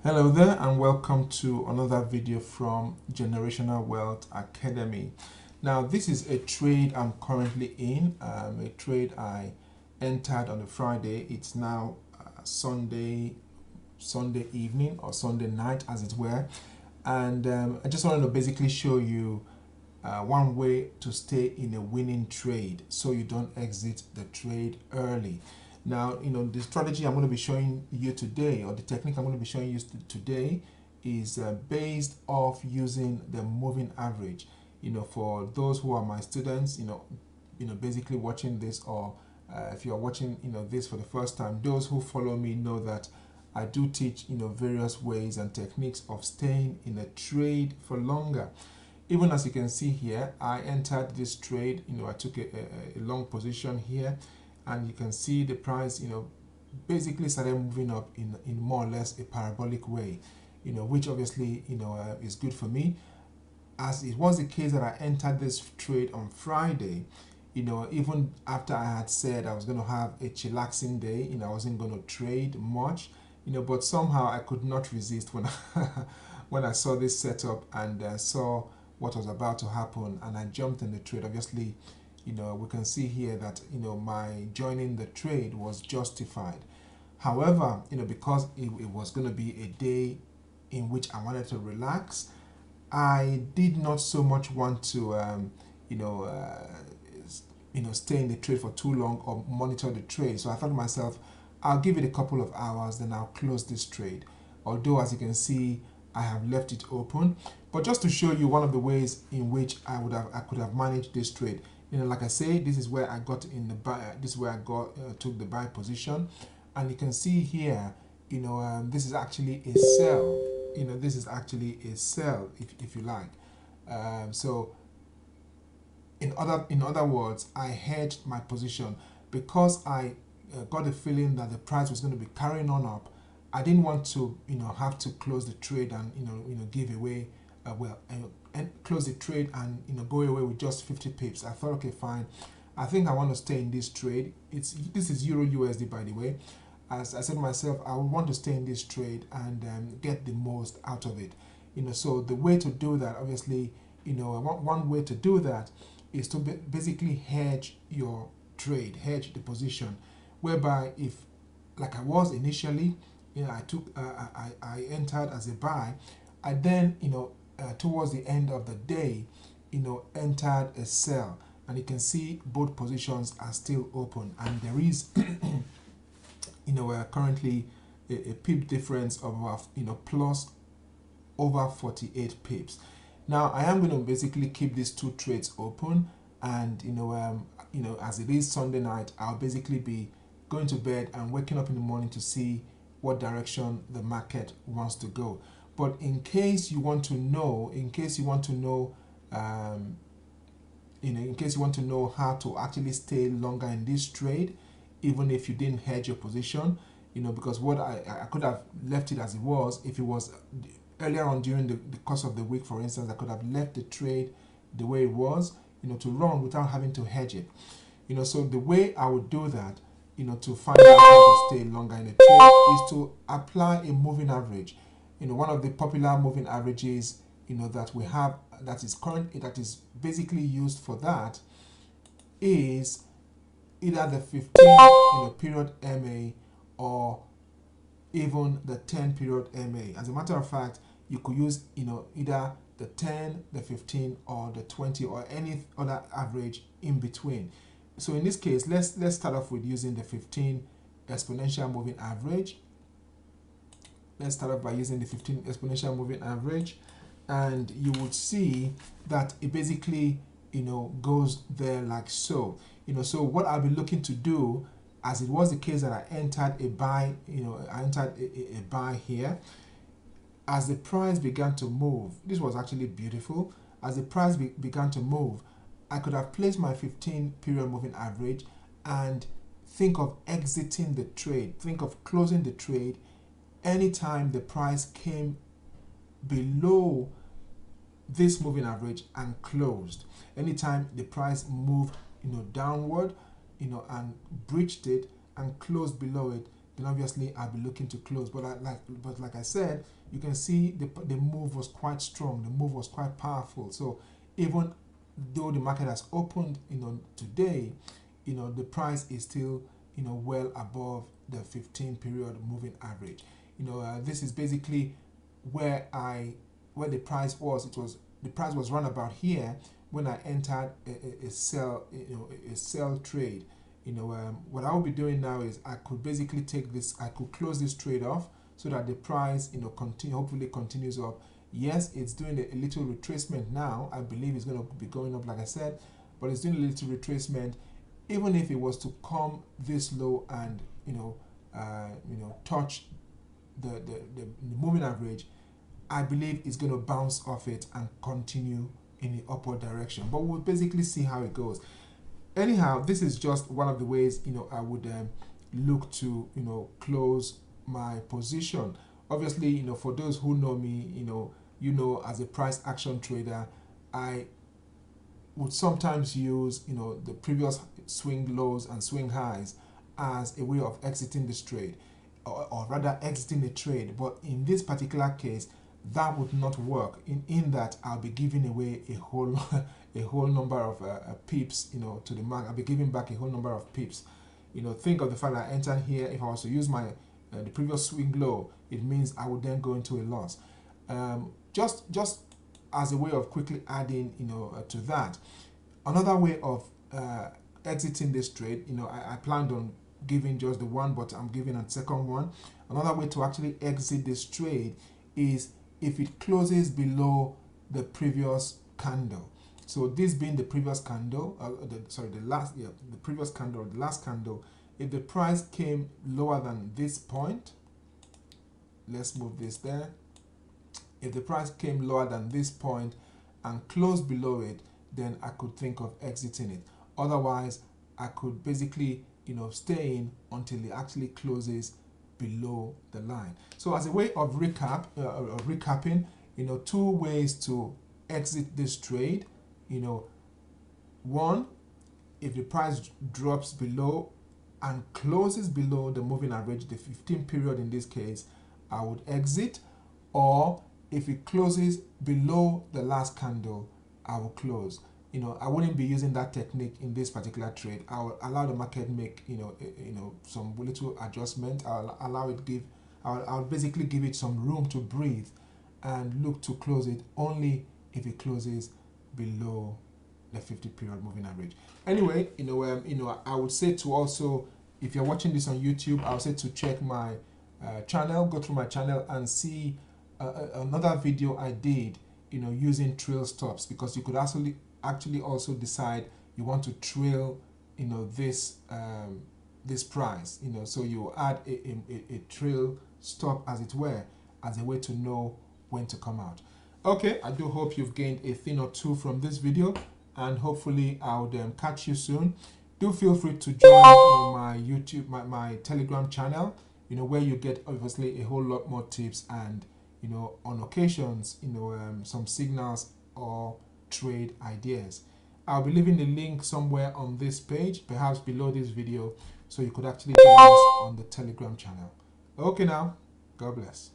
Hello there and welcome to another video from Generational Wealth Academy. Now this is a trade I'm currently in, a trade I entered on a Friday. It's now Sunday evening or Sunday night as it were, and I just wanted to basically show you one way to stay in a winning trade so you don't exit the trade early. Now, the strategy I'm going to be showing you today, or the technique I'm going to be showing you today, is based off using the moving average. For those who are my students, basically watching this, or if you're watching, this for the first time, those who follow me know that I do teach, various ways and techniques of staying in a trade for longer. Even as you can see here, I entered this trade, I took a long position here, and you can see the price, basically started moving up in more or less a parabolic way, which obviously, is good for me. As it was the case that I entered this trade on Friday, even after I had said I was going to have a chillaxing day, I wasn't going to trade much, but somehow I could not resist when when I saw this setup and saw what was about to happen, and I jumped in the trade. Obviously, we can see here that my joining the trade was justified. However, because it was going to be a day in which I wanted to relax, I did not so much want to you know uh, stay in the trade for too long or monitor the trade. So I thought to myself, I'll give it a couple of hours, then I'll close this trade. Although, as you can see, I have left it open. But just to show you one of the ways in which I could have managed this trade. Like I say, this is where I got in the buy. This is where I got took the buy position, and you can see here, this is actually a sell. This is actually a sell, if you like. So in other words, I hedged my position because I got a feeling that the price was going to be carrying on up. I didn't want to have to close the trade and give away and close the trade and go away with just 50 pips. I thought, okay, fine. I think I want to stay in this trade. This is Euro USD, by the way. As I said to myself, I would want to stay in this trade and get the most out of it. So the way to do that, obviously, one way to do that is to basically hedge your trade, hedge the position, whereby if, like I was initially, I entered as a buy. I then, towards the end of the day, entered a sell, and you can see both positions are still open, and there is, currently a pip difference of plus over 48 pips. Now I am going to basically keep these two trades open, and as it is Sunday night, I'll basically be going to bed and waking up in the morning to see what direction the market wants to go. But in case you want to know, in case you want to know how to actually stay longer in this trade, even if you didn't hedge your position, because what I could have left it as it was. If it was earlier on during the course of the week, for instance, I could have left the trade the way it was, to run without having to hedge it. So the way I would do that, to find out how to stay longer in a trade, is to apply a moving average. One of the popular moving averages, that we have, that is basically used for that, is either the 15 period MA or even the 10 period MA. As a matter of fact, you could use either the 10, the 15, or the 20, or any other average in between. So in this case, let's start off with using the 15 exponential moving average. Let's start off by using the 15 exponential moving average, and you would see that it basically goes there like so. So what I'll be looking to do, as it was the case that I entered a buy, I entered a buy here. As the price began to move, this was actually beautiful. As the price began to move, I could have placed my 15 period moving average and think of exiting the trade, think of closing the trade anytime the price came below this moving average and closed. Anytime the price moved downward, and breached it and closed below it, then obviously I'll be looking to close. But like I said, you can see the move was quite strong. The move was quite powerful. So even though the market has opened, today, the price is still, well above the 15 period moving average. This is basically where the price was. The price was run about here when I entered a sell, a sell trade. What I will be doing now is I could basically I could close this trade off so that the price, hopefully continues up. Yes, it's doing a little retracement now. I believe it's going to be going up, like I said, but it's doing a little retracement. Even if it was to come this low and touch the moving average, I believe it's going to bounce off it and continue in the upward direction. But we'll basically see how it goes. Anyhow, this is just one of the ways I would look to close my position. Obviously, for those who know me, as a price action trader, I would sometimes use the previous swing lows and swing highs as a way of exiting this trade, or rather exiting the trade. But in this particular case, that would not work in that I'll be giving away a whole a whole number of pips to the market. I'll be giving back a whole number of pips. Think of the fact that I entered here. If I was to use my the previous swing low, it means I would then go into a loss. Just as a way of quickly adding to that, another way of exiting this trade, I planned on giving just the one, but I'm giving a second one. Another way to actually exit this trade is if it closes below the previous candle. So this being the previous candle, the previous candle, the last candle, if the price came lower than this point, let's move this there. If the price came lower than this point and closed below it, then I could think of exiting it. Otherwise, I could basically, stay in until it actually closes below the line. So as a way of recapping, two ways to exit this trade. One, if the price drops below and closes below the moving average, the 15 period in this case, I would exit. Or if it closes below the last candle, I will close. I wouldn't be using that technique in this particular trade. I will allow the market make some little adjustment. I'll basically give it some room to breathe and look to close it only if it closes below the 50 period moving average. Anyway, I would say to also, if you're watching this on YouTube, I would say to check my channel, go through my channel and see another video I did, using trail stops, because you could actually also decide you want to trail, this price, so you add a trail stop, as it were, as a way to know when to come out. Okay, I do hope you've gained a thing or two from this video, and hopefully I'll catch you soon. Do feel free to join my YouTube, my Telegram channel, where you get obviously a whole lot more tips and on occasions some signals or trade ideas. I'll be leaving the link somewhere on this page, perhaps below this video, so you could actually join us on the Telegram channel. Okay now, God bless.